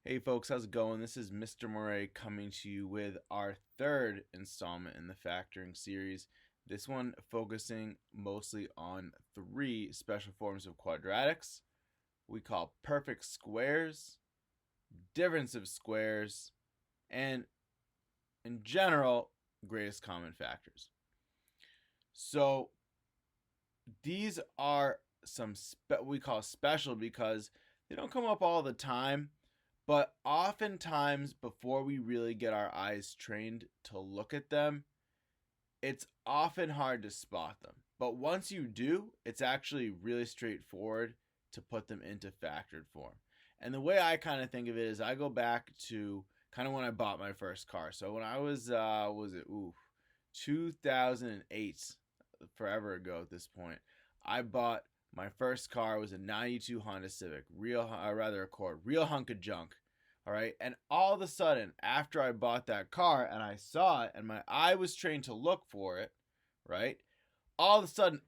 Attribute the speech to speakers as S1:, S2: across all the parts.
S1: Hey folks, how's it going? This is Mr. Moray coming to you with our third installment in the factoring series. This one focusing mostly on three special forms of quadratics we call perfect squares, difference of squares, and in general, greatest common factors. So these are some we call special because they don't come up all the time. But oftentimes, before we really get our eyes trained to look at them, it's often hard to spot them. But once you do, it's actually really straightforward to put them into factored form. And the way I kind of think of it is I go back to kind of when I bought my first car. So when I was it, 2008, forever ago at this point, I bought my first car was a 92 Honda Civic, rather Accord, real hunk of junk. All right. And all of a sudden, after I bought that car and I saw it and my eye was trained to look for it, right? All of a sudden,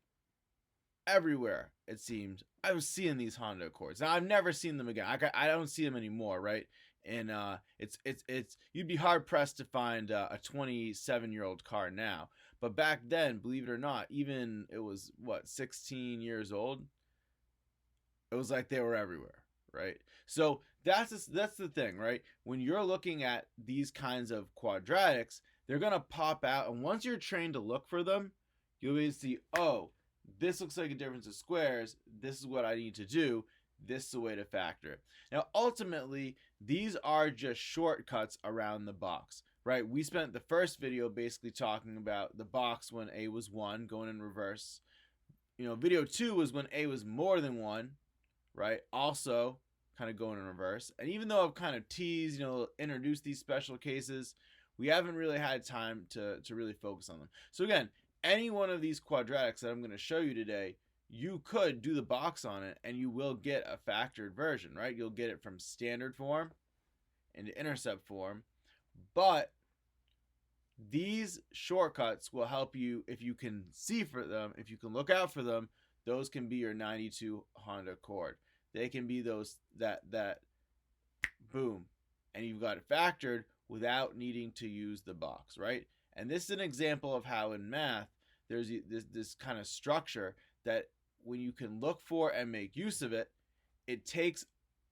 S1: everywhere it seemed I was seeing these Honda Accords. Now I've never seen them again. I don't see them anymore, right? And it's you'd be hard pressed to find a 27-year-old car now. But back then, believe it or not, even it was 16 years old. It was like they were everywhere, right? So that's the thing, right? When you're looking at these kinds of quadratics, they're gonna pop out, and once you're trained to look for them, you'll be able to see, oh, this looks like a difference of squares. This is what I need to do. This is the way to factor it. Now, ultimately, these are just shortcuts around the box, right? We spent the first video basically talking about the box when A was 1, going in reverse. Video 2 was when A was more than 1, right? Also, kind of going in reverse. And even though I've kind of teased, introduced these special cases, we haven't really had time to really focus on them. So again, any one of these quadratics that I'm going to show you today, you could do the box on it and you will get a factored version, right? You'll get it from standard form into intercept form. But these shortcuts will help you if you can see for them, if you can look out for them. Those can be your 92 Honda Accord. They can be those that boom, and you've got it factored without needing to use the box, right? And this is an example of how in math there's this kind of structure that when you can look for and make use of it, it takes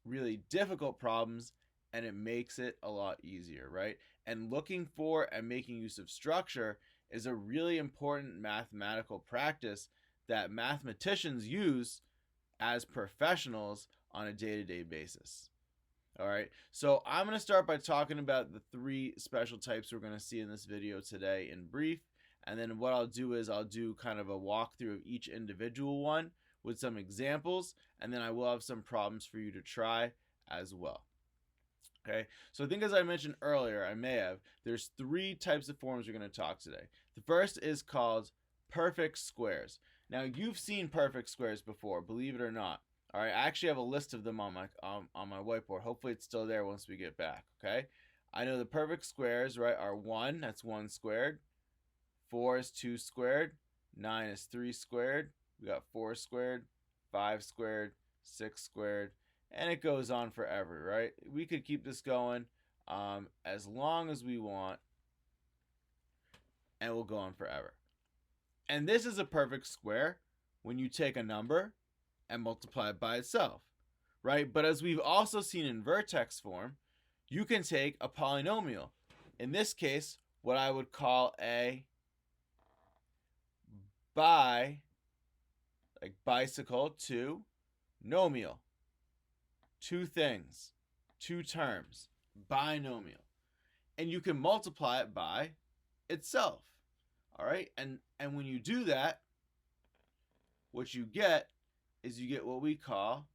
S1: really difficult problems and it makes it a lot easier, right? And looking for and making use of structure is a really important mathematical practice that mathematicians use as professionals on a day-to-day basis. All right, so I'm going to start by talking about the three special types we're going to see in this video today in brief. And then what I'll do is I'll do kind of a walkthrough of each individual one with some examples. And then I will have some problems for you to try as well. Okay, so I think as I mentioned earlier, there's three types of forms we're going to talk today. The first is called perfect squares. Now, you've seen perfect squares before, believe it or not. All right, I actually have a list of them on my whiteboard. Hopefully it's still there once we get back, okay? I know the perfect squares, right, are 1, that's 1 squared. 4 is 2 squared. 9 is 3 squared. We got 4 squared, 5 squared, 6 squared, and it goes on forever, right? We could keep this going as long as we want, and we'll go on forever. And this is a perfect square when you take a number and multiply it by itself, right? But as we've also seen in vertex form, you can take a polynomial. In this case, what I would call a bicycle to nomial. Two things, two terms, binomial. And you can multiply it by itself. All right? And when you do that, what you get is you get what we call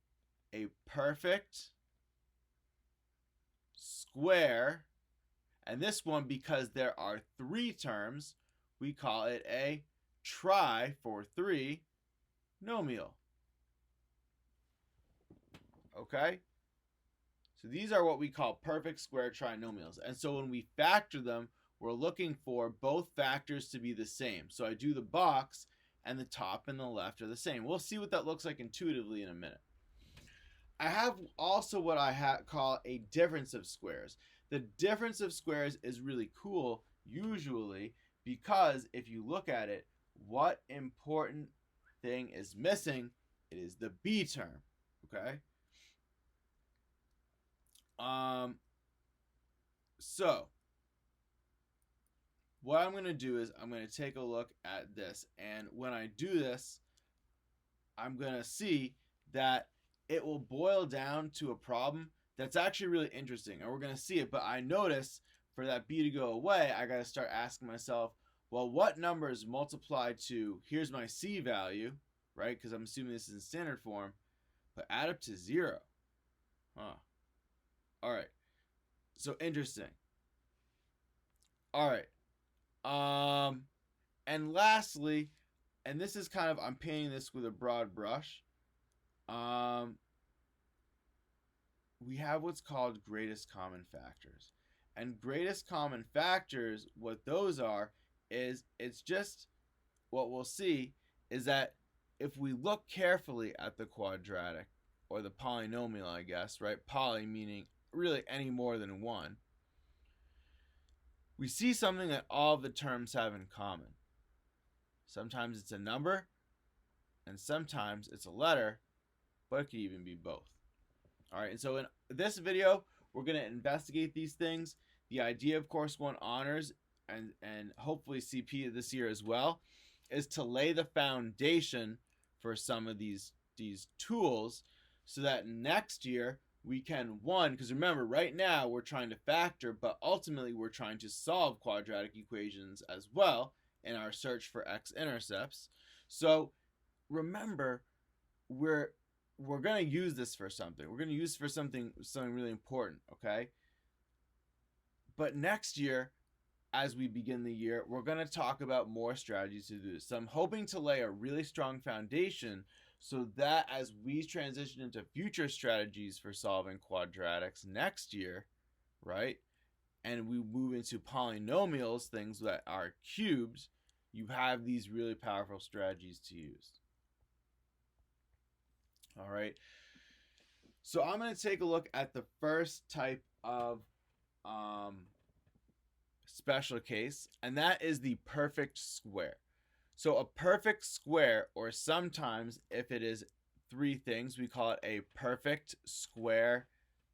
S1: a perfect square. And this one, because there are three terms, we call it a trinomial. Okay? So these are what we call perfect square trinomials. And so when we factor them, we're looking for both factors to be the same. So I do the box, and the top and the left are the same. We'll see what that looks like intuitively in a minute. I have also what I call a difference of squares. The difference of squares is really cool, usually, because if you look at it, what important thing is missing? It is the b term. Okay. So what I'm going to do is I'm going to take a look at this, and when I do this, I'm going to see that it will boil down to a problem that's actually really interesting, and we're going to see it. But I notice for that b to go away, I got to start asking myself, well, what numbers multiply to, here's my c value, right? Because I'm assuming this is in standard form, but add up to 0. Huh. All right. So interesting. All right. And lastly, and this is kind of, I'm painting this with a broad brush. We have what's called greatest common factors. And greatest common factors, what those are, is it's just what we'll see is that if we look carefully at the quadratic, or the polynomial, I guess, right? Poly meaning really any more than one. We see something that all of the terms have in common. Sometimes it's a number, and sometimes it's a letter, but it could even be both. All right, and so in this video, we're going to investigate these things. The idea of Course 1 Honors and hopefully CP this year as well is to lay the foundation for some of these tools so that next year we can, one, because remember, right now we're trying to factor, but ultimately we're trying to solve quadratic equations as well in our search for x-intercepts. So remember, we're going to use this for something. We're going to use it for something really important, okay? But next year, as we begin the year, we're going to talk about more strategies to do this. So I'm hoping to lay a really strong foundation so that as we transition into future strategies for solving quadratics next year, right, and we move into polynomials, things that are cubes, you have these really powerful strategies to use. All right. So I'm going to take a look at the first type of special case, and that is the perfect square. So a perfect square, or sometimes if it is three things, we call it a perfect square,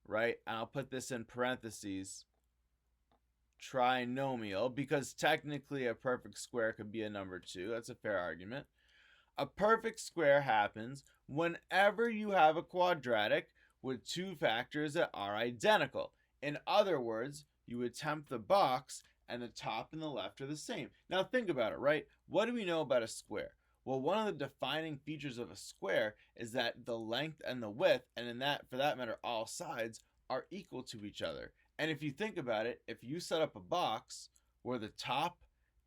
S1: right? And I'll put this in parentheses, trinomial, because technically a perfect square could be a number 2. That's a fair argument. A perfect square happens whenever you have a quadratic with two factors that are identical. In other words, you attempt the box and the top and the left are the same. Now think about it, right? What do we know about a square? Well, one of the defining features of a square is that the length and the width, and in that, for that matter, all sides, are equal to each other. And if you think about it, if you set up a box where the top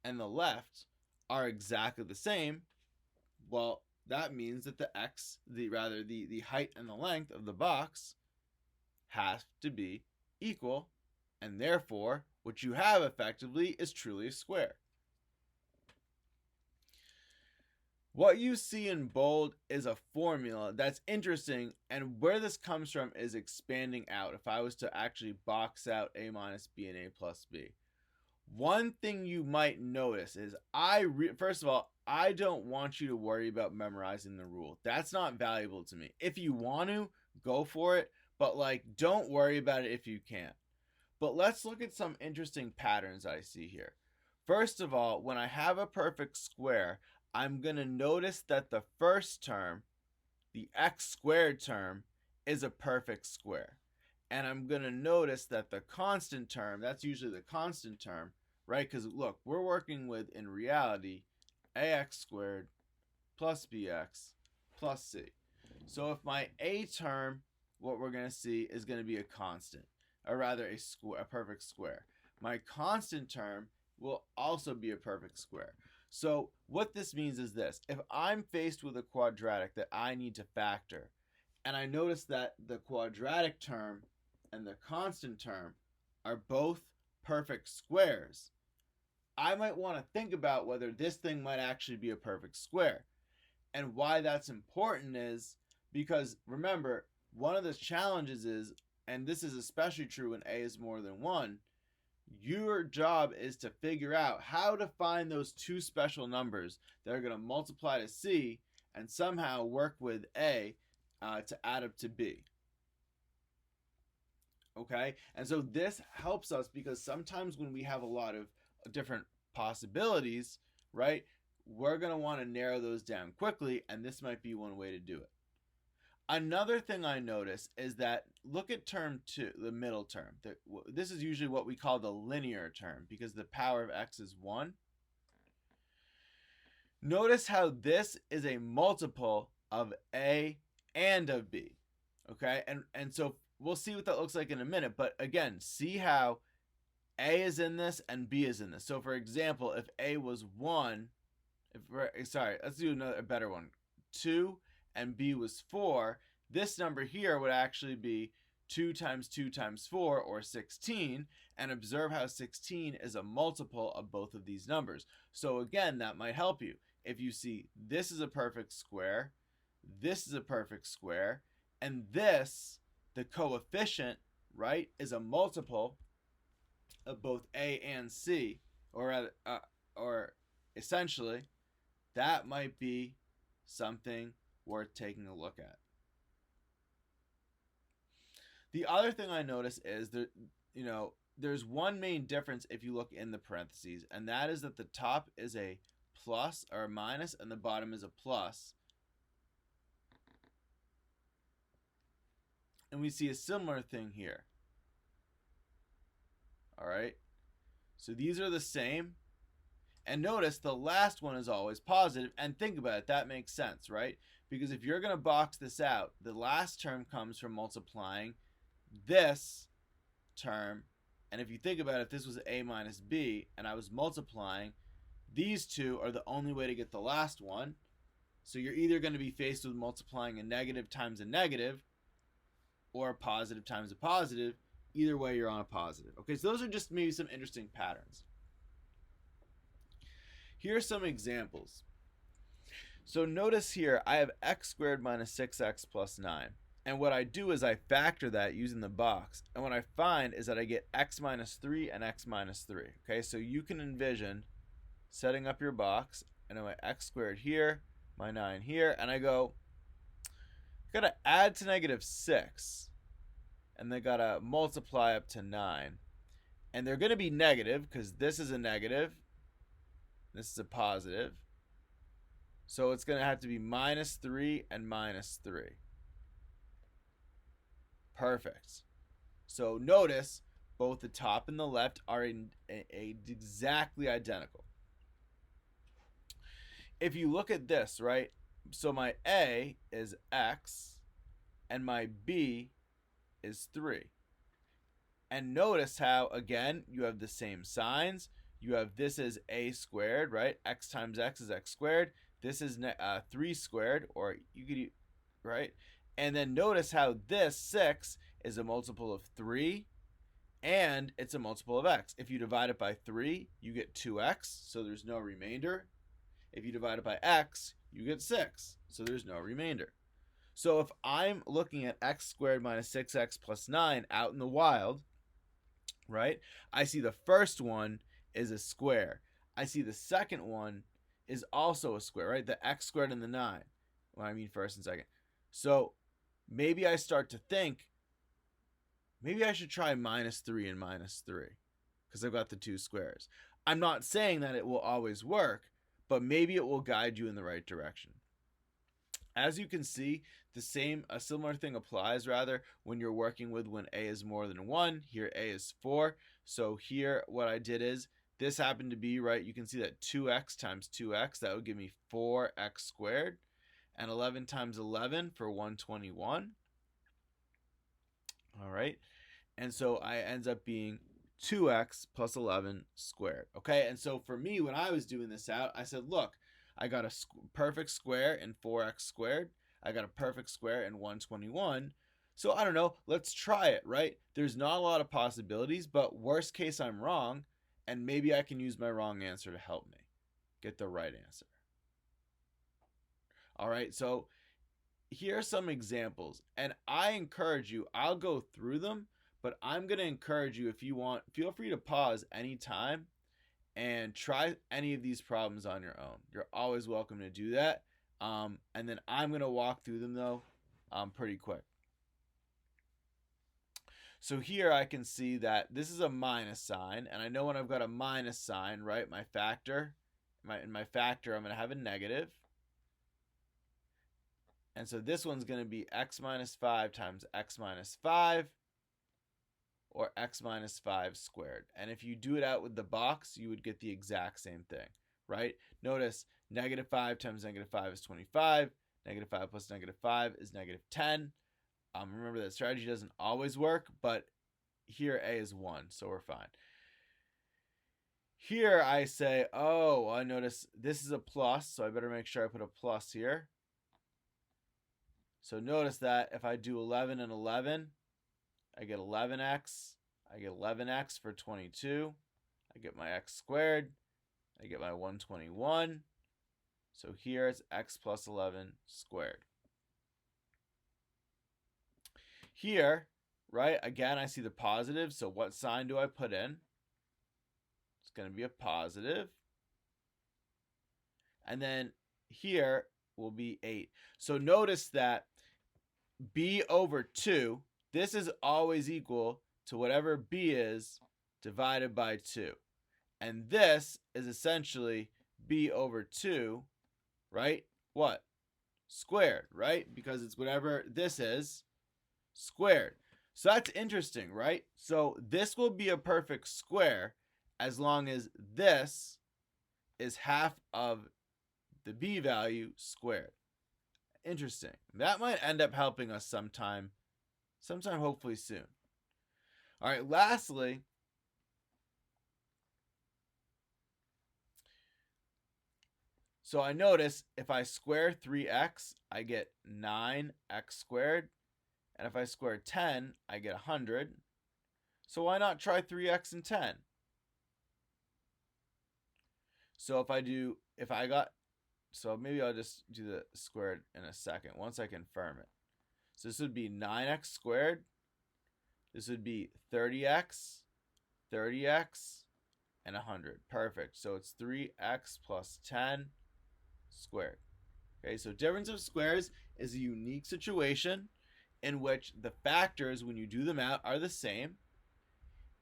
S1: and the left are exactly the same, well, that means that the height and the length of the box has to be equal, and therefore what you have effectively is truly a square. What you see in bold is a formula that's interesting, and where this comes from is expanding out. If I was to actually box out a minus b and a plus b, one thing you might notice is first of all, I don't want you to worry about memorizing the rule. That's not valuable to me. If you want to, go for it, but don't worry about it if you can't. But let's look at some interesting patterns I see here. First of all, when I have a perfect square, I'm going to notice that the first term, the x squared term, is a perfect square. And I'm going to notice that the constant term, that's usually the constant term, right? Because look, we're working with, in reality, ax squared plus bx plus c. So if my a term, what we're going to see is going to be a constant, or rather a perfect square. My constant term will also be a perfect square. So what this means is this: if I'm faced with a quadratic that I need to factor, and I notice that the quadratic term and the constant term are both perfect squares, I might want to think about whether this thing might actually be a perfect square. And why that's important is because, remember, one of the challenges is, and this is especially true when a is more than 1, your job is to figure out how to find those two special numbers that are going to multiply to c and somehow work with a to add up to b. Okay, and so this helps us because sometimes when we have a lot of different possibilities, right, we're going to want to narrow those down quickly, and this might be one way to do it. Another thing I notice is that look at term 2, the middle term. This is usually what we call the linear term because the power of x is 1. Notice how this is a multiple of a and of b. Okay, and so we'll see what that looks like in a minute. But again, see how a is in this and b is in this. So for example, if a was 1, let's do a better one. 2 and b was 4, this number here would actually be 2 times 2 times 4, or 16, and observe how 16 is a multiple of both of these numbers. So again, that might help you. If you see this is a perfect square, this is a perfect square, and this, the coefficient, right, is a multiple of both a and c, or essentially, that might be something worth taking a look at. The other thing I notice is that, there's one main difference if you look in the parentheses, and that is that the top is a plus or a minus and the bottom is a plus. And we see a similar thing here. All right, so these are the same. And notice the last one is always positive. And think about it, that makes sense, right? Because if you're going to box this out, the last term comes from multiplying this term. And if you think about it, if this was a minus b and I was multiplying, these two are the only way to get the last one. So you're either going to be faced with multiplying a negative times a negative or a positive times a positive. Either way, you're on a positive. Okay, so those are just maybe some interesting patterns. Here are some examples. So notice here, I have x squared minus 6x plus 9. And what I do is I factor that using the box. And what I find is that I get x minus 3 and x minus 3. Okay, so you can envision setting up your box. And I have my x squared here, my 9 here. And I go, got to add to negative 6. And they got to multiply up to 9. And they're going to be negative because this is a negative. This is a positive. So it's going to have to be minus 3 and minus 3. Perfect. So notice both the top and the left are exactly identical. If you look at this, right? So my A is x and my B is 3. And notice how, again, you have the same signs. You have this is a squared, right? X times x is x squared. This is 3 squared, or you could, right? And then notice how this 6 is a multiple of 3, and it's a multiple of x. If you divide it by 3, you get 2x, so there's no remainder. If you divide it by x, you get 6, so there's no remainder. So if I'm looking at x squared minus 6x plus 9 out in the wild, right, I see the first one is a square. I see the second one is also a square, right? The x squared and the 9. Well, I mean first and second. So maybe I start to think, maybe I should try minus 3 and minus 3 because I've got the two squares. I'm not saying that it will always work, but maybe it will guide you in the right direction. As you can see, a similar thing applies rather when you're working with when a is more than 1. Here a is 4. So here what I did is, this happened to be, right, you can see that 2x times 2x, that would give me 4x squared. And 11 times 11 for 121. All right. And so I ends up being 2x plus 11 squared. Okay. And so for me, when I was doing this out, I said, look, I got a perfect square in 4x squared. I got a perfect square in 121. So I don't know. Let's try it, right? There's not a lot of possibilities, but worst case, I'm wrong. And maybe I can use my wrong answer to help me get the right answer. All right, so here are some examples, and I encourage you, I'll go through them, but I'm going to encourage you, if you want, feel free to pause anytime and try any of these problems on your own. You're always welcome to do that. And then I'm going to walk through them, though, pretty quick. So here I can see that this is a minus sign, and I know when I've got a minus sign, right, my factor, in my factor, I'm going to have a negative. And so this one's going to be x minus 5 times x minus 5, or x minus 5 squared. And if you do it out with the box, you would get the exact same thing, right? Notice negative 5 times negative 5 is 25. Negative 5 plus negative 5 is negative 10. Remember that strategy doesn't always work, but here a is 1, so we're fine. Here I say, oh, I notice this is a plus, so I better make sure I put a plus here. So notice that if I do 11 and 11, I get 11x. I get 11x for 22. I get my x squared. I get my 121. So here it's x plus 11 squared. Here, right, again, I see the positive. So what sign do I put in? It's going to be a positive. And then here will be 8. So notice that b over 2, this is always equal to whatever b is divided by 2. And this is essentially b over 2, right? What? Squared, right? Because it's whatever this is squared. So that's interesting, right? So this will be a perfect square as long as this is half of the b value squared. Interesting. That might end up helping us sometime hopefully soon. All right, lastly, so I notice if I square 3x, I get 9x squared. And if I square 10, I get 100. So why not try 3x and 10? So so maybe I'll just do the squared in a second once I confirm it. So this would be 9x squared. This would be 30x, and 100. Perfect. So it's 3x plus 10 squared. Okay, so difference of squares is a unique situation in which the factors, when you do them out, are the same,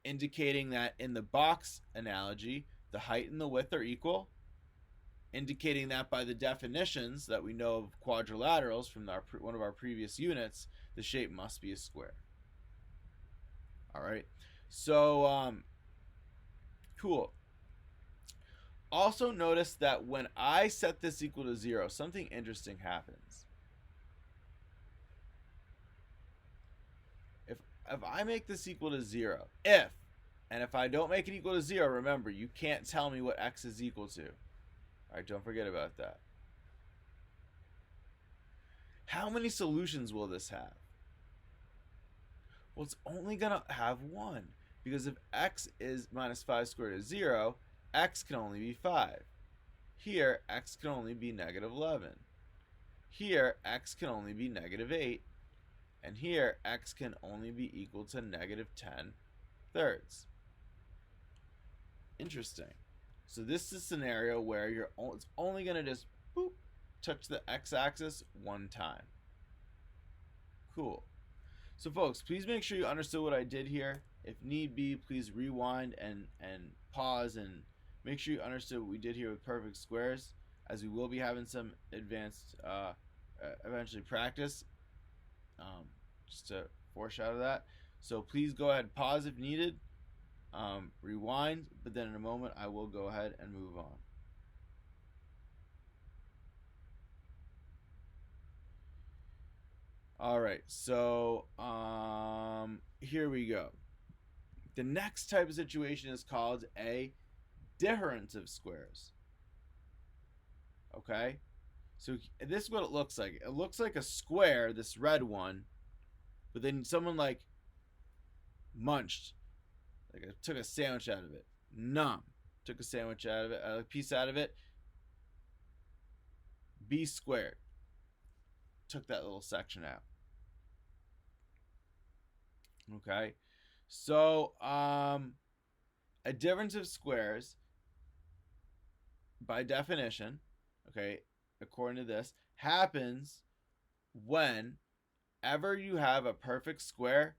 S1: indicating that in the box analogy, the height and the width are equal, indicating that by the definitions that we know of quadrilaterals from one of our previous units, the shape must be a square. All right, so cool. Also notice that when I set this equal to 0, something interesting happens. If I make this equal to 0, and if I don't make it equal to 0, remember, you can't tell me what x is equal to. All right, don't forget about that. How many solutions will this have? Well, it's only going to have one, because if x is minus 5 squared is 0, x can only be 5. Here, x can only be negative 11. Here, x can only be negative 8. And here, x can only be equal to negative 10 thirds. Interesting. So this is a scenario where it's only going to just boop, touch the x-axis one time. Cool. So folks, please make sure you understood what I did here. If need be, please rewind and pause and make sure you understood what we did here with perfect squares, as we will be having some advanced eventually practice. Just to foreshadow that. So please go ahead, pause if needed, rewind, but then in a moment I will go ahead and move on. All right, so here we go. The next type of situation is called a difference of squares. Okay, so this is what it looks like. It looks like a square, this red one, but then someone like munched, like took a sandwich out of it. Took a sandwich out of it, a piece out of it. B squared. took that little section out. Okay, so a difference of squares, by definition, okay, according to this, happens whenever you have a perfect square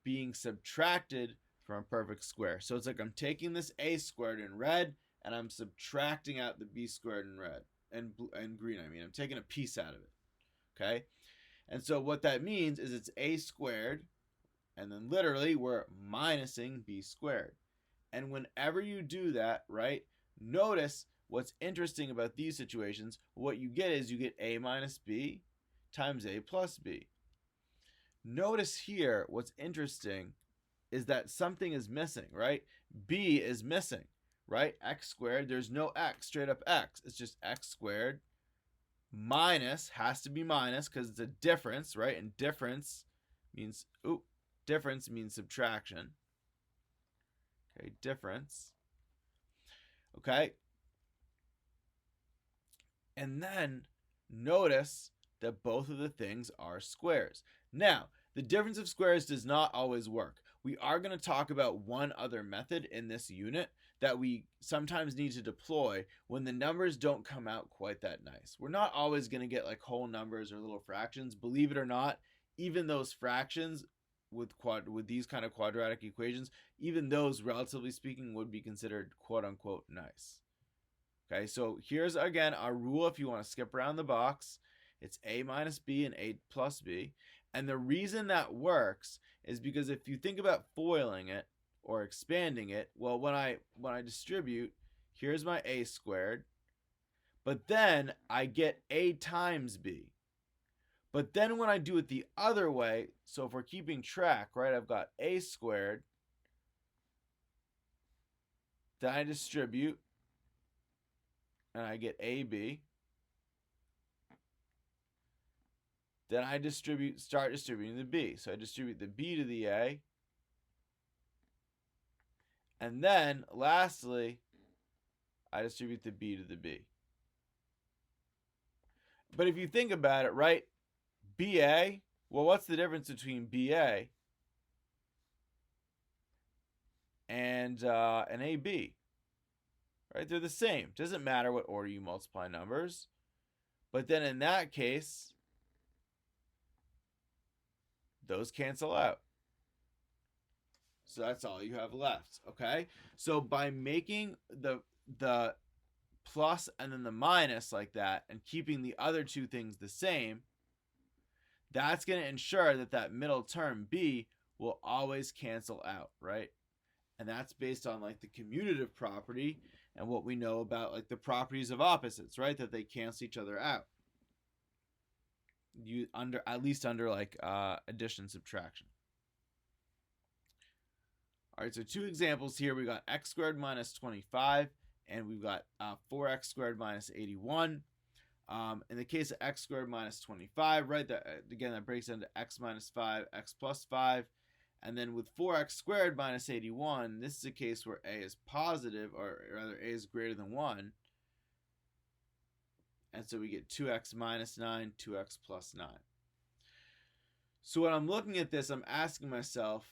S1: being subtracted from a perfect square. So it's like I'm taking this a squared in red and I'm subtracting out the b squared in red and green. I mean, I'm taking a piece out of it. Okay, and so what that means is it's a squared, and then literally we're minusing b squared. And whenever you do that, right, notice what's interesting about these situations. What you get is you get a minus b times a plus b. Notice here what's interesting is that something is missing, right? B is missing, right? X squared, there's no x, straight up x. It's just x squared minus, has to be minus because it's a difference, right? And difference means, difference means subtraction. Okay, difference. Okay. And then notice that both of the things are squares. Now, the difference of squares does not always work. We are going to talk about one other method in this unit that we sometimes need to deploy when the numbers don't come out quite that nice. We're not always going to get like whole numbers or little fractions. Believe it or not, even those fractions with these kind of quadratic equations, even those, relatively speaking, would be considered quote unquote nice. Okay, so here's again our rule if you want to skip around the box. It's a minus b and a plus b. And the reason that works is because if you think about foiling it or expanding it, well, when I distribute, here's my a squared, but then I get a times b. But then when I do it the other way, so if we're keeping track, right, I've got a squared, then I distribute, and I get ab. Then I start distributing the b. So I distribute the b to the a. And then, lastly, I distribute the b to the b. But if you think about it, right, BA, well, what's the difference between BA and an AB? Right, they're the same. Doesn't matter what order you multiply numbers. But then in that case, those cancel out. So that's all you have left, okay? So by making the plus and then the minus like that and keeping the other two things the same, that's going to ensure that that middle term b will always cancel out, right? And that's based on like the commutative property and what we know about like the properties of opposites, right? That they cancel each other out. At least under like addition subtraction. All right, so two examples here. We got x squared minus 25 and we've got 4x squared minus 81. In the case of x squared minus 25, right, that breaks into x minus 5, x plus 5. And then with 4x squared minus 81, this is a case where a is positive, or rather a is greater than 1. And so we get 2x minus 9, 2x plus 9. So when I'm looking at this, I'm asking myself,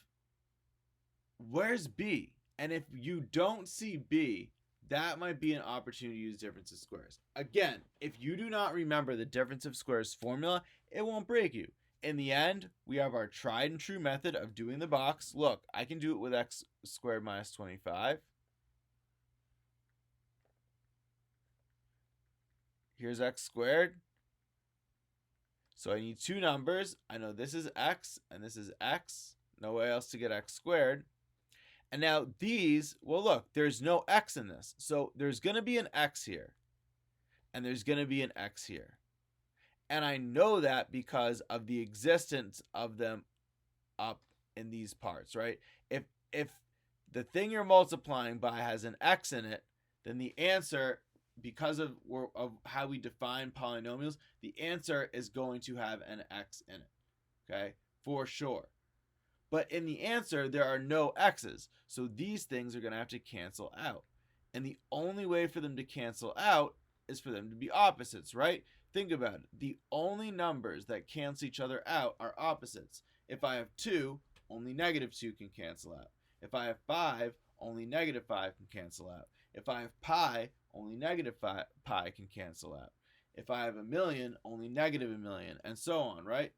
S1: where's b? And if you don't see b, that might be an opportunity to use difference of squares. Again, if you do not remember the difference of squares formula, it won't break you. In the end, we have our tried and true method of doing the box. Look, I can do it with x squared minus 25. Here's x squared. So I need two numbers. I know this is x and this is x. No way else to get x squared. And now these, well, look, there's no x in this. So there's going to be an x here. And there's going to be an x here. And I know that because of the existence of them up in these parts, right? If the thing you're multiplying by has an x in it, then the answer, because of how we define polynomials, the answer is going to have an x in it, okay? For sure. But in the answer, there are no x's. So these things are going to have to cancel out. And the only way for them to cancel out is for them to be opposites, right? Think about it. The only numbers that cancel each other out are opposites. If I have 2, only -2 can cancel out. If I have 5, only -5 can cancel out. If I have pi, only pi can cancel out. If I have a million, only -a million, and so on, right?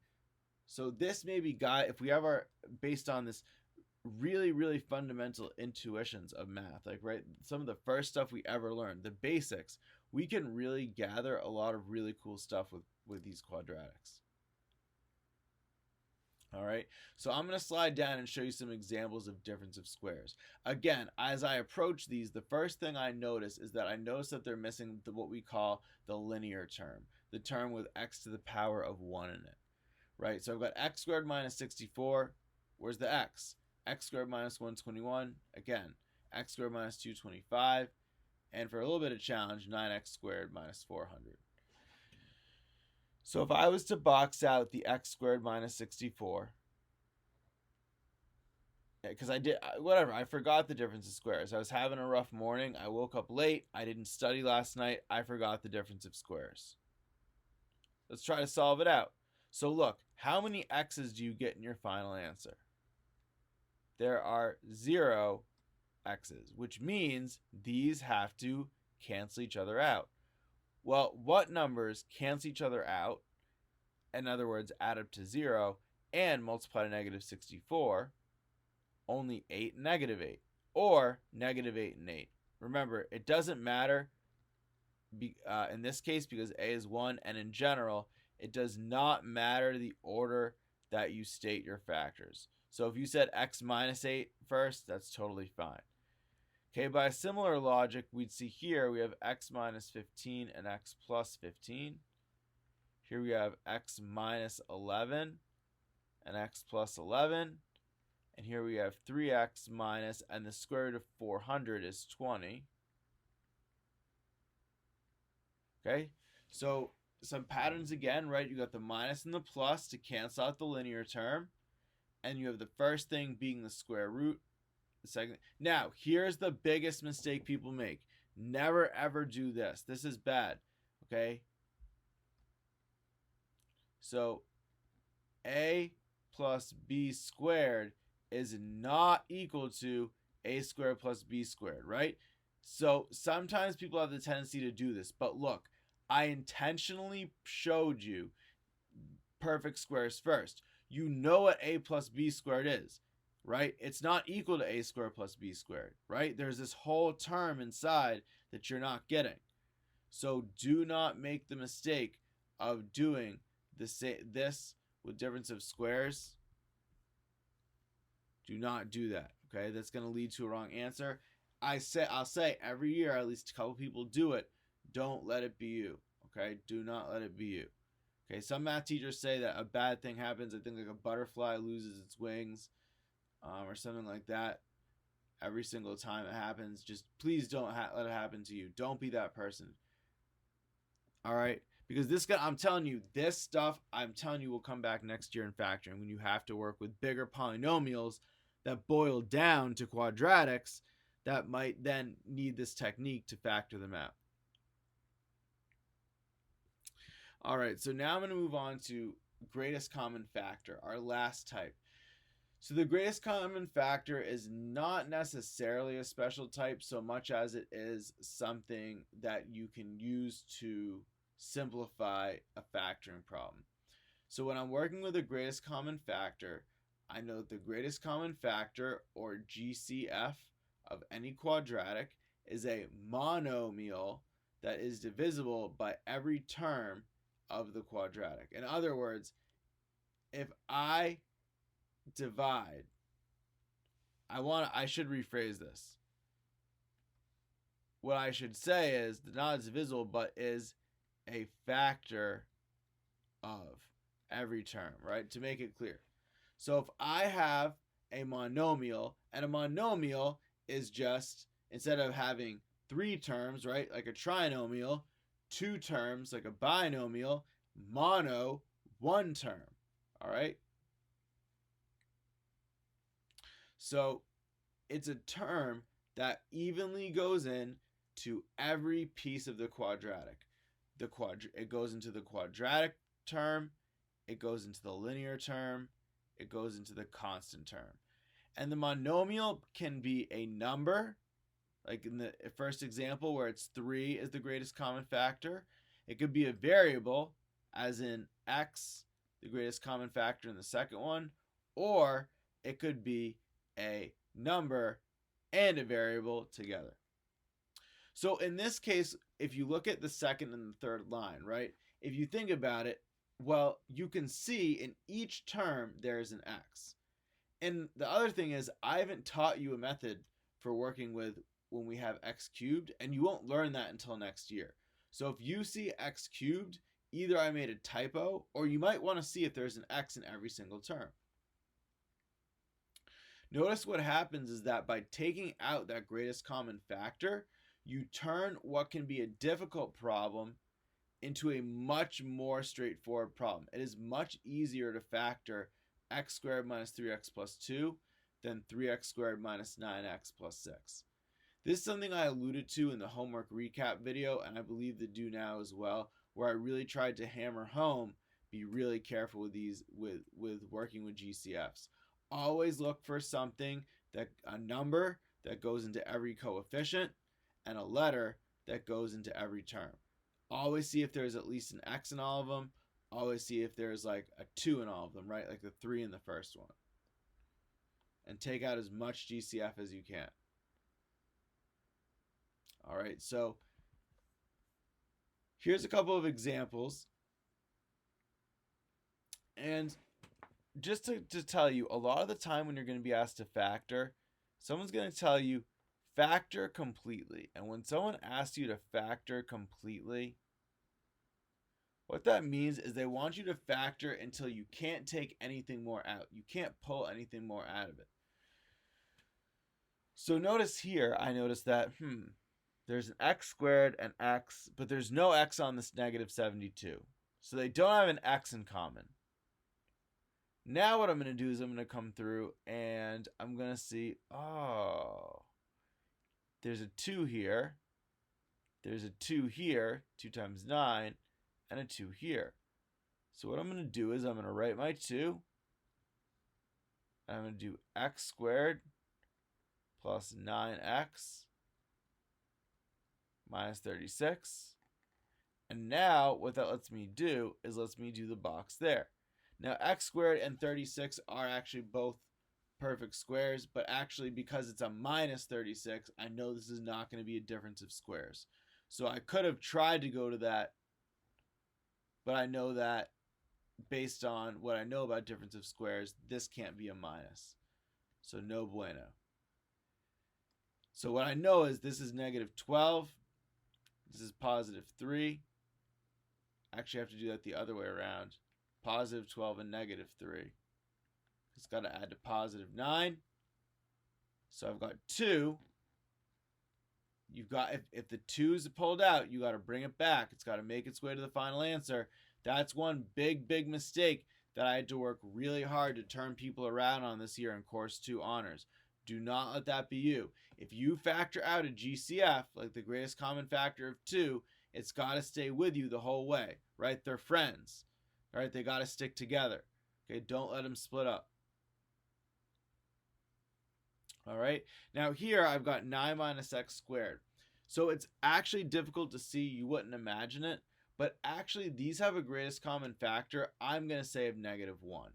S1: So this may be if we have our, based on this really, really fundamental intuitions of math, like, right, some of the first stuff we ever learned, the basics, we can really gather a lot of really cool stuff with these quadratics. All right, so I'm going to slide down and show you some examples of difference of squares. Again, as I approach these, the first thing I notice is that they're missing what we call the linear term, the term with x to the power of 1 in it, right? So I've got x squared minus 64. Where's the x? X squared minus 121. Again, x squared minus 225. And for a little bit of challenge, 9x squared minus 400. So if I was to box out the x squared minus 64, because I forgot the difference of squares. I was having a rough morning. I woke up late. I didn't study last night. I forgot the difference of squares. Let's try to solve it out. So look, how many x's do you get in your final answer? There are 0 x's, which means these have to cancel each other out. Well, what numbers cancel each other out, in other words, add up to 0, and multiply to -64? Only 8 and -8, or -8 and 8. Remember, it doesn't matter in this case because a is 1, and in general, it does not matter the order that you state your factors. So if you said x minus 8 first, that's totally fine. Okay, by a similar logic, we'd see here we have x minus 15 and x plus 15. Here we have x minus 11 and x plus 11. And here we have 3x minus, and the square root of 400 is 20. Okay, so some patterns again, right? You got the minus and the plus to cancel out the linear term. And you have the first thing being the square root. The second. Now, here's the biggest mistake people make. Never ever do this. This is bad. Okay? So, a plus b squared is not equal to a squared plus b squared, right? So, sometimes people have the tendency to do this. But look, I intentionally showed you perfect squares first. You know what a plus b squared is, right? It's not equal to a squared plus b squared, right? There's this whole term inside that you're not getting. So do not make the mistake of doing this with difference of squares. Do not do that, okay? That's going to lead to a wrong answer. I'll say every year at least a couple people do it. Don't let it be you, okay? Do not let it be you. Okay, some math teachers say that a bad thing happens. I think like a butterfly loses its wings or something like that every single time it happens. Just please don't let it happen to you. Don't be that person. All right? Because I'm telling you, this stuff, I'm telling you, will come back next year in factoring when you have to work with bigger polynomials that boil down to quadratics that might then need this technique to factor them out. All right, so now I'm going to move on to greatest common factor, our last type. So the greatest common factor is not necessarily a special type so much as it is something that you can use to simplify a factoring problem. So when I'm working with the greatest common factor, I know that the greatest common factor, or GCF, of any quadratic is a monomial that is divisible by every term of the quadratic. In other words, if I divide, I should rephrase this. What I should say is not is divisible, but is a factor of every term, right? To make it clear. So if I have a monomial, and a monomial is just, instead of having 3 terms, right, like a trinomial, 2 terms, like a binomial, mono, 1 term, all right? So it's a term that evenly goes in to every piece of the quadratic. it goes into the quadratic term, it goes into the linear term, it goes into the constant term. And the monomial can be a number, like in the first example where it's 3 is the greatest common factor. It could be a variable, as in x, the greatest common factor in the second one, or it could be a number and a variable together. So in this case, if you look at the second and the third line, right, if you think about it, well, you can see in each term there's an x. And the other thing is, I haven't taught you a method for working with when we have x cubed, and you won't learn that until next year. So if you see x cubed, either I made a typo, or you might want to see if there's an x in every single term. Notice what happens is that by taking out that greatest common factor, you turn what can be a difficult problem into a much more straightforward problem. It is much easier to factor x squared minus 3x plus 2 than 3x squared minus 9x plus 6. This is something I alluded to in the homework recap video, and I believe to do now as well, where I really tried to hammer home, be really careful with these, with working with GCFs. Always look for something, that a number that goes into every coefficient and a letter that goes into every term. Always see if there's at least an x in all of them. Always see if there's like a 2 in all of them, right? Like the 3 in the first one. And take out as much GCF as you can. All right, so here's a couple of examples. And just to tell you, a lot of the time when you're going to be asked to factor, someone's going to tell you, factor completely. And when someone asks you to factor completely, what that means is they want you to factor until you can't take anything more out. You can't pull anything more out of it. So notice here, I noticed that, there's an x squared and x, but there's no x on this negative 72. So they don't have an x in common. Now what I'm going to do is I'm going to come through and I'm going to see, oh, there's a 2 here. There's a 2 here, 2 times 9, and a 2 here. So what I'm going to do is I'm going to write my 2. And I'm going to do x squared plus 9x minus 36. And now what that lets me do is lets me do the box there. Now x squared and 36 are actually both perfect squares, but actually because it's a minus 36, I know this is not going to be a difference of squares. So I could have tried to go to that, but I know that based on what I know about difference of squares, this can't be a minus. So no bueno. So what I know is this is negative 12. This is positive 3. Actually, I have to do that the other way around. Positive 12 and negative 3. It's got to add to positive 9. So I've got 2. You've got, if the 2's pulled out, you got to bring it back. It's got to make its way to the final answer. That's one big mistake that I had to work really hard to turn people around on this year in Course 2 Honors. Do not let that be you. If you factor out a GCF, like the greatest common factor of 2, it's got to stay with you the whole way, right? They're friends, right? They got to stick together. Okay, don't let them split up. All right, now here I've got 9 minus x squared. So it's actually difficult to see. You wouldn't imagine it, but actually these have a greatest common factor, I'm going to say, of negative 1.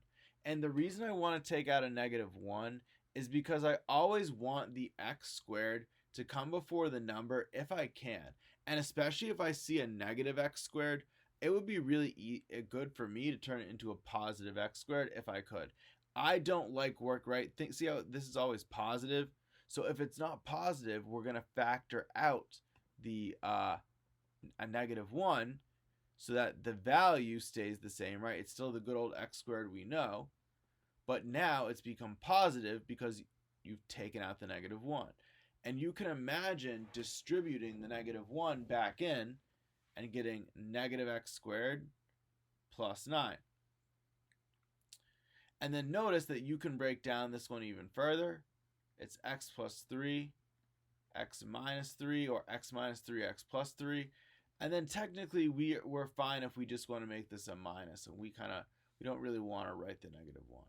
S1: And the reason I want to take out a negative 1 is because I always want the x squared to come before the number if I can. And especially if I see a negative x squared, it would be really good for me to turn it into a positive x squared if I could. I don't like work, right? See how this is always positive? So if it's not positive, we're going to factor out the a negative 1 so that the value stays the same, right? It's still the good old x squared we know. But now it's become positive because you've taken out the negative 1. And you can imagine distributing the negative 1 back in and getting negative x squared plus 9. And then notice that you can break down this one even further. It's x plus 3, x minus 3, or x minus 3, x plus 3. And then technically we're fine if we just want to make this a minus, and we don't really want to write the -1.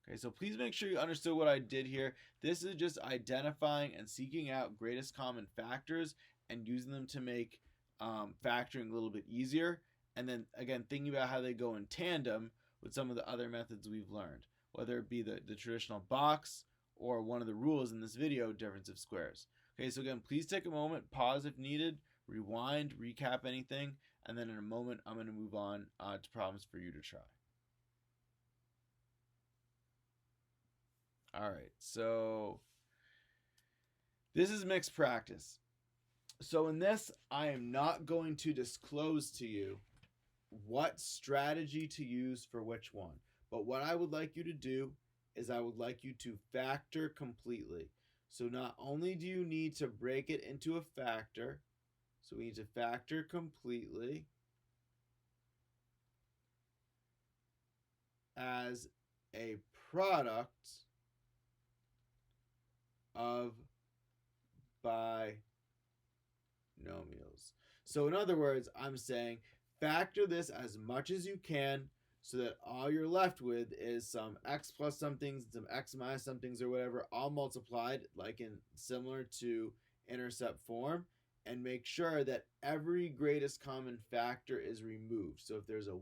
S1: Okay, so please make sure you understood what I did here. This is just identifying and seeking out greatest common factors and using them to make factoring a little bit easier. And then again, thinking about how they go in tandem with some of the other methods we've learned, whether it be the traditional box or one of the rules in this video, difference of squares. Okay, so again, please take a moment, pause if needed, rewind, recap anything, and then in a moment, I'm going to move on to problems for you to try. All right, so this is mixed practice. So in this, I am not going to disclose to you what strategy to use for which one. But what I would like you to do is I would like you to factor completely. So not only do you need to break it into a factor, so we need to factor completely as a product of binomials. So in other words, I'm saying factor this as much as you can so that all you're left with is some x plus somethings, some x minus somethings, or whatever, all multiplied like in similar to intercept form, and make sure that every greatest common factor is removed. So if there's a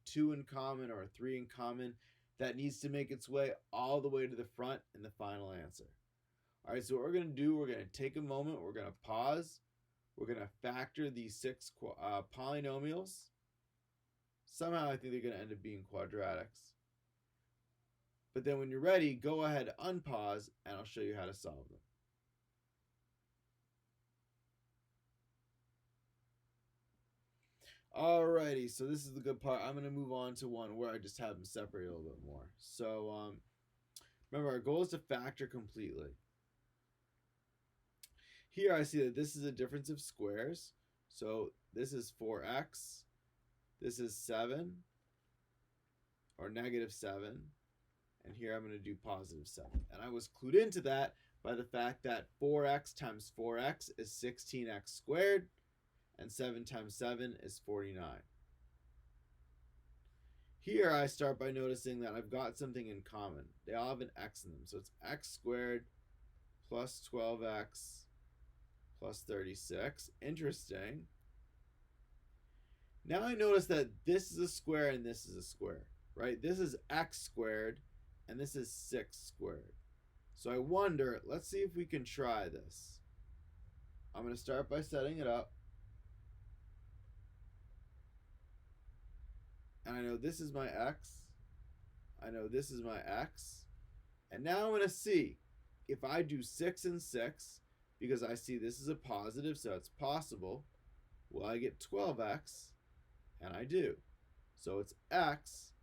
S1: 2 in common or a 3 in common, that needs to make its way all the way to the front in the final answer. All right, so what we're going to do, we're going to take a moment, we're going to pause, we're going to factor these 6 polynomials. Somehow I think they're going to end up being quadratics. But then when you're ready, go ahead, unpause, and I'll show you how to solve them. Alrighty, so this is the good part. I'm going to move on to one where I just have them separate a little bit more. So remember, our goal is to factor completely. Here I see that this is a difference of squares. So this is 4x. This is 7, or -7. And here I'm going to do +7. And I was clued into that by the fact that 4x times 4x is 16x squared. And 7 times 7 is 49. Here I start by noticing that I've got something in common. They all have an x in them. So it's x squared plus 12x plus 36. Interesting. Now I notice that this is a square and this is a square, right? This is x squared and this is 6 squared. So I wonder, let's see if we can try this. I'm going to start by setting it up. And I know this is my x. I know this is my x. And now I'm going to see if I do 6 and 6, because I see this is a positive, so it's possible, will I get 12x? And I do. So it's x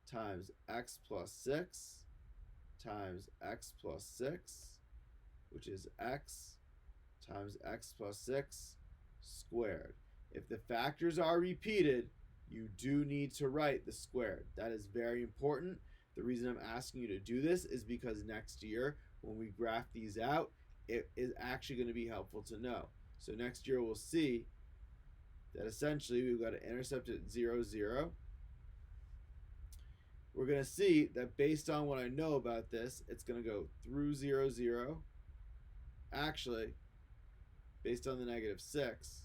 S1: times x plus 6 times x plus 6, which is x times x plus 6 squared. If the factors are repeated, you do need to write the squared. That is very important. The reason I'm asking you to do this is because next year, when we graph these out, it is actually going to be helpful to know. So next year we'll see that essentially we've got to intercept at 0, 0. We're going to see that based on what I know about this, it's going to go through 0, 0. Actually, based on the -6,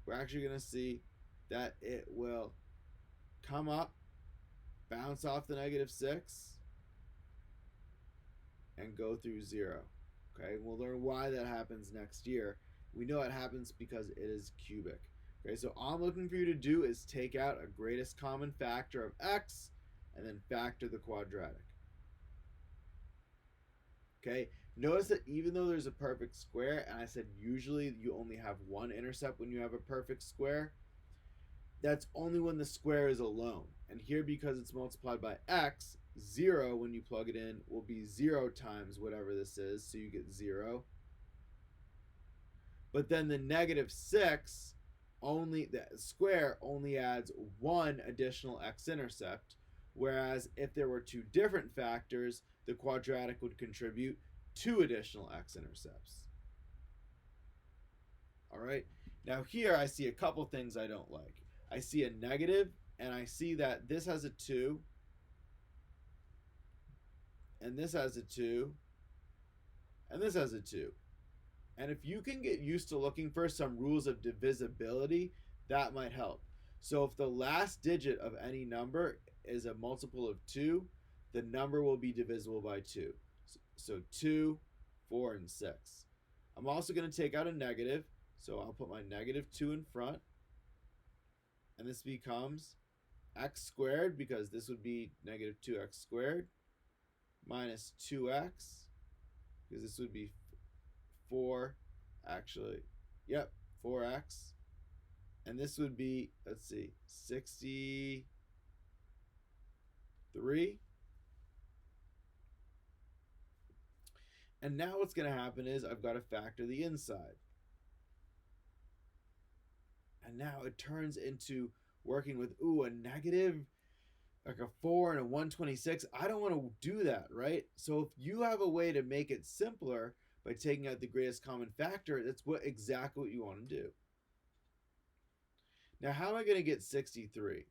S1: we're actually going to see that it will come up, bounce off the -6, and go through 0. Okay, we'll learn why that happens next year. We know it happens because it is cubic. Okay, so all I'm looking for you to do is take out a greatest common factor of x and then factor the quadratic. Okay, notice that even though there's a perfect square, and I said usually you only have one intercept when you have a perfect square, that's only when the square is alone. And here, because it's multiplied by x, 0, when you plug it in, will be 0 times whatever this is, so you get 0. But then the -6, the square only adds one additional x-intercept, whereas if there were two different factors, the quadratic would contribute 2 additional x-intercepts. All right. Now here I see a couple things I don't like. I see a negative, and I see that this has a 2, and this has a 2, and this has a 2. And if you can get used to looking for some rules of divisibility, that might help. So if the last digit of any number is a multiple of 2, the number will be divisible by 2. So 2, 4, and 6. I'm also going to take out a negative, so I'll put my negative 2 in front. And this becomes x squared, because this would be negative 2x squared, minus 2x, because this would be 4, actually, yep, 4x. And this would be, let's see, 63. And now what's going to happen is I've got to factor the inside. And now it turns into working with, a negative, like a 4 and a 126. I don't want to do that, right? So if you have a way to make it simpler by taking out the greatest common factor, that's exactly what you want to do. Now, how am I going to get 63?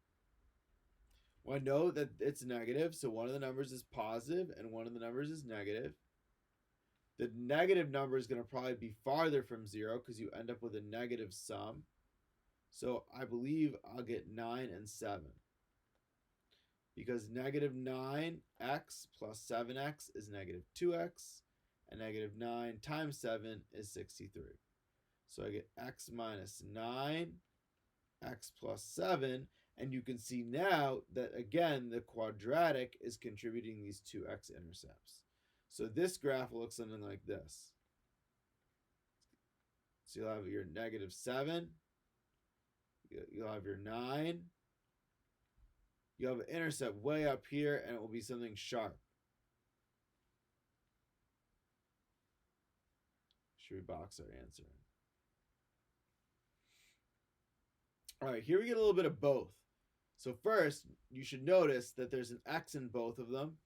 S1: Well, I know that it's negative, so one of the numbers is positive and one of the numbers is negative. The negative number is going to probably be farther from 0 because you end up with a negative sum. So I believe I'll get 9 and 7. Because negative 9x plus 7x is negative 2x, and negative 9 times 7 is 63. So I get x minus 9, x plus 7, and you can see now that, again, the quadratic is contributing these two x-intercepts. So this graph will look something like this. So you'll have your negative 7, you'll have your 9, you'll have an intercept way up here, and it will be something sharp. Should we box our answer in? All right, here we get a little bit of both. So first, you should notice that there's an x in both of them.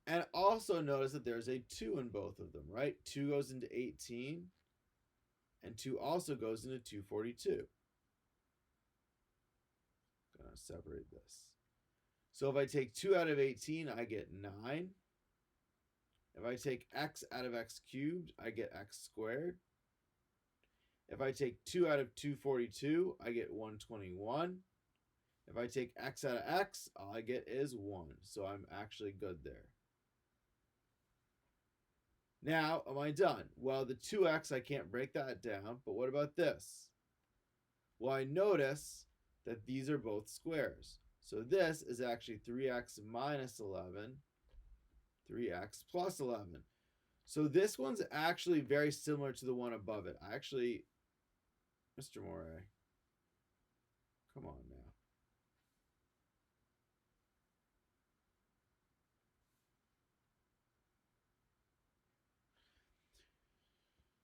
S1: And also notice that there's a 2 in both of them, right? 2 goes into 18, and 2 also goes into 242. Gonna separate this. So if I take 2 out of 18, I get 9. If I take x out of x cubed, I get x squared. If I take 2 out of 242, I get 121. If I take x out of x, all I get is 1. So I'm actually good there. Now, am I done? Well, the 2x, I can't break that down, but what about this? Well, I notice that these are both squares. So this is actually 3x minus 11, 3x plus 11. So this one's actually very similar to the one above it. Mr. Moray, come on now.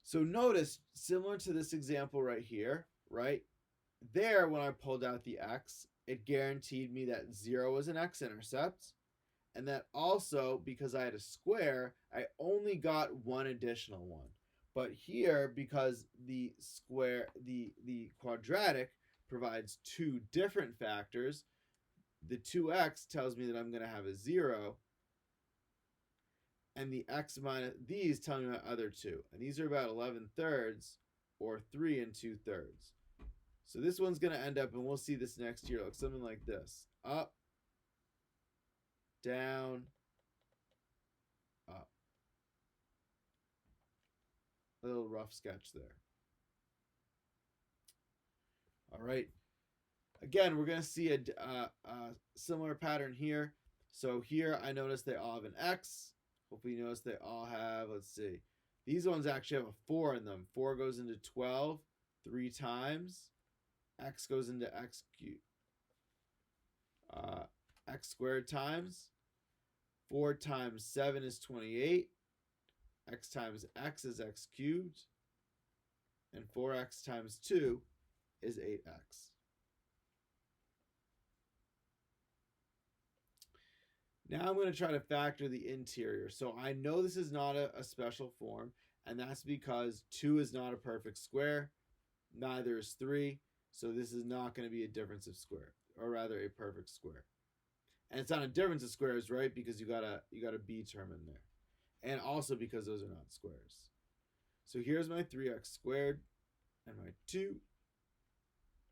S1: So notice, similar to this example right here, right? There, when I pulled out the x, it guaranteed me that 0 was an x-intercept. And that also, because I had a square, I only got one additional one. But here, because the quadratic provides two different factors, the 2x tells me that I'm going to have a 0. And the x minus these tell me my other two. And these are about 11/3 or 3 2/3. So this one's going to end up, and we'll see this next year, like something like this. Up, down, up. A little rough sketch there. All right. Again, we're going to see a similar pattern here. So here I notice they all have an x. Hopefully you notice they all have, let's see. These ones actually have a 4 in them. 4 goes into 12 3 times. X goes into x cubed. X squared times. 4 times 7 is 28. X times x is x cubed. And 4x times 2 is 8x. Now I'm going to try to factor the interior. So I know this is not a special form, and that's because 2 is not a perfect square, neither is 3, so this is not going to be a difference of square, or rather a perfect square. And it's not a difference of squares, right? Because you got a b term in there. And also because those are not squares. So here's my 3x squared and my 2.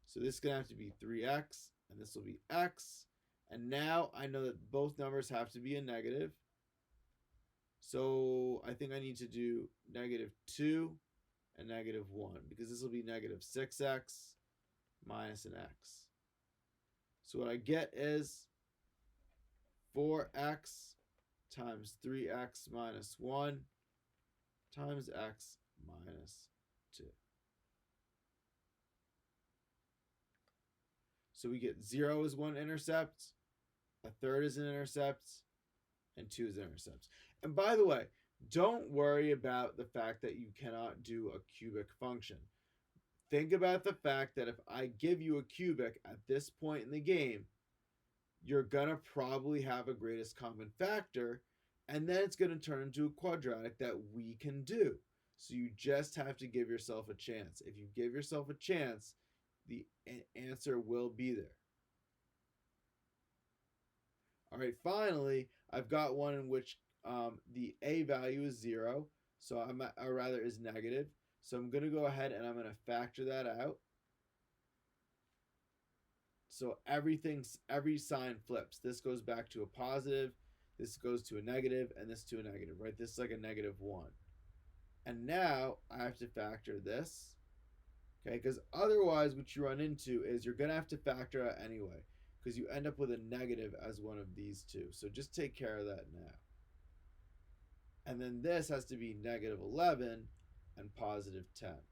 S1: So this is going to have to be 3x, and this will be x. And now I know that both numbers have to be a negative. So I think I need to do -2 and -1, because this will be -6x minus an x. So what I get is 4x times 3x minus 1 times x minus 2. So we get 0 is one intercept, a third is an intercept, and 2 is an intercept. And by the way, don't worry about the fact that you cannot do a cubic function. Think about the fact that if I give you a cubic at this point in the game, you're going to probably have a greatest common factor, and then it's going to turn into a quadratic that we can do. So you just have to give yourself a chance. If you give yourself a chance, the answer will be there. All right, finally, I've got one in which the a value is 0, so or rather is negative. So I'm going to go ahead and I'm going to factor that out. So every sign flips. This goes back to a positive, this goes to a negative, and this to a negative, right? This is like a -1. And now I have to factor this, okay? Because otherwise what you run into is you're going to have to factor out anyway, because you end up with a negative as one of these two. So just take care of that now. And then this has to be -11 and +10,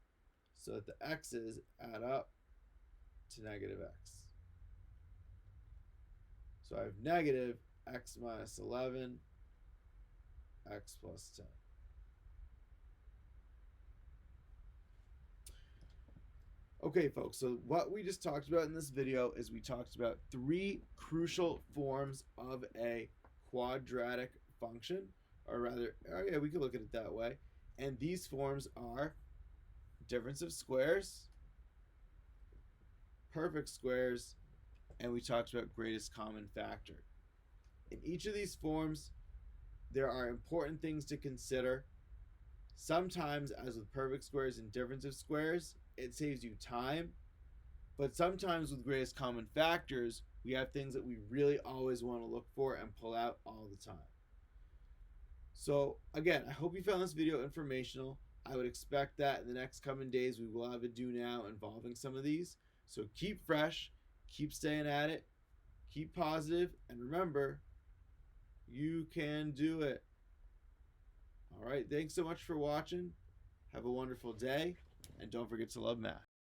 S1: so that the x's add up to -x. So I have negative x minus 11, x plus 10. Okay, folks, so what we just talked about in this video is we talked about 3 crucial forms of a quadratic function, or rather, yeah, we could look at it that way. And these forms are difference of squares, perfect squares, and we talked about greatest common factor. In each of these forms, there are important things to consider. Sometimes, as with perfect squares and difference of squares, it saves you time. But sometimes with greatest common factors, we have things that we really always want to look for and pull out all the time. So again, I hope you found this video informational. I would expect that in the next coming days we will have a do now involving some of these. So keep fresh, keep staying at it, keep positive, and remember, you can do it. All right, thanks so much for watching. Have a wonderful day, and don't forget to love math.